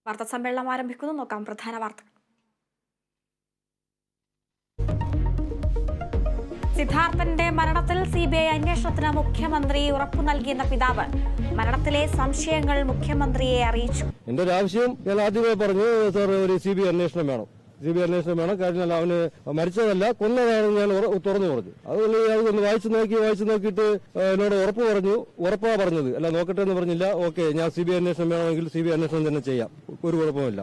വാർത്താസമ്മേളനം ആരംഭിക്കുന്നു. നോക്കാം പ്രധാന വാർത്തകൾ. സിദ്ധാർത്ഥന്റെ മരണത്തിൽ സിബിഐ അന്വേഷണത്തിന് മുഖ്യമന്ത്രി ഉറപ്പു നൽകിയെന്ന പിതാവ് മരണത്തിലെ സംശയങ്ങൾ മുഖ്യമന്ത്രിയെ അറിയിച്ചു. എന്റെ ഒരു ആവശ്യം ഞാൻ ആദ്യമേ പറഞ്ഞു, സാർ ഒരു സിബിഐ അന്വേഷണം വേണം, സിബിഐ അന്വേഷണം വേണം. കാരണം അവന് മരിച്ചതല്ല കൊന്നതാണെന്ന് ഞാൻ തുറന്നു പറഞ്ഞു. അതുകൊണ്ട് വായിച്ചു നോക്കിയിട്ട് എന്നോട് ഉറപ്പാ പറഞ്ഞത്. അല്ല നോക്കട്ടെ എന്ന് പറഞ്ഞില്ല. ഓക്കെ, ഞാൻ സിബിഐ അന്വേഷണം വേണമെങ്കിൽ സിബിഐ അന്വേഷണം തന്നെ ചെയ്യാം, ഒരു കുഴപ്പമില്ല.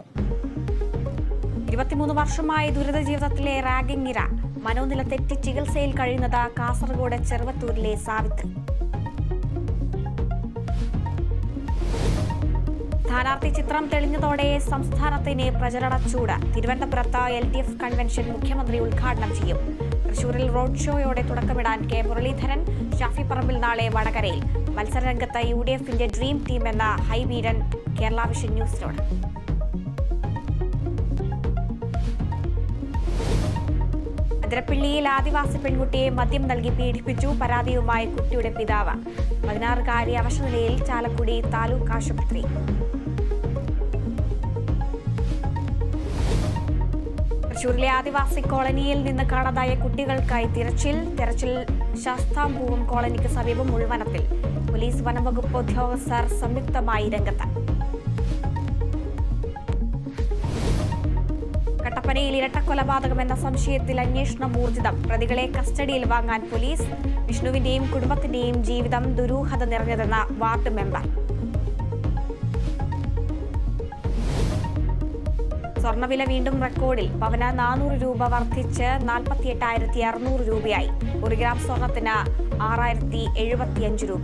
23 വർഷമായി ദുരിത ജീവിതത്തിലെ റാഗിംഗ് ഇര മനോനില തെറ്റി ചികിത്സയിൽ കഴിയുന്നത് കാസർഗോഡ് ചെറുവത്തൂരിലെ സാവിത്രി. സ്ഥാനാർത്ഥി ചിത്രം തെളിഞ്ഞതോടെ സംസ്ഥാനത്തിന് പ്രചരണ ചൂട്. തിരുവനന്തപുരത്ത് LDF കൺവെൻഷൻ മുഖ്യമന്ത്രി ഉദ്ഘാടനം ചെയ്യും. തൃശൂരിൽ റോഡ് ഷോയോടെ തുടക്കമിടാൻ കെ മുരളീധരൻ. ഷാഫി പറമ്പിൽ നാളെ വടകരയിൽ. മത്സരരംഗത്ത് UDFന്റെ ഡ്രീം ടീം എന്ന ഹൈബീഡൻ. കേരള വിഷൻ ന്യൂസിനോട്. അതിരപ്പിള്ളിയിൽ ആദിവാസി പെൺകുട്ടിയെ മദ്യം നൽകി പീഡിപ്പിച്ചു. പരാതിയുമായി കുട്ടിയുടെ പിതാവ്. 16-കാരി അവശനിലയിൽ. ചാലക്കുടി താലൂക്ക് ആശുപത്രി. തൃശൂരിലെ ആദിവാസി കോളനിയിൽ നിന്ന് കാണാതായ കുട്ടികൾക്കായി തെരച്ചിൽ ശാസ്താംപൂവം കോളനിക്ക് സമീപം ഉൾവനത്തിൽ. പോലീസ് വനംവകുപ്പ് ഉദ്യോഗസ്ഥർ സംയുക്തമായി രംഗത്ത്. കട്ടപ്പനയിൽ ഇരട്ടക്കൊലപാതകം എന്ന സംശയത്തിൽ അന്വേഷണം ഊർജിതം. പ്രതികളെ കസ്റ്റഡിയിൽ വാങ്ങാൻ പോലീസ്. വിഷ്ണുവിന്റെയും കുടുംബത്തിന്റെയും ജീവിതം ദുരൂഹത നിറഞ്ഞതെന്ന വാർഡ് മെമ്പർ. സ്വർണ്ണവില വീണ്ടും റെക്കോർഡിൽ. പവന് 400 രൂപ വർദ്ധിച്ച് 48,600 രൂപയായി. 1 ഗ്രാം സ്വർണത്തിന് 6,075 രൂപ.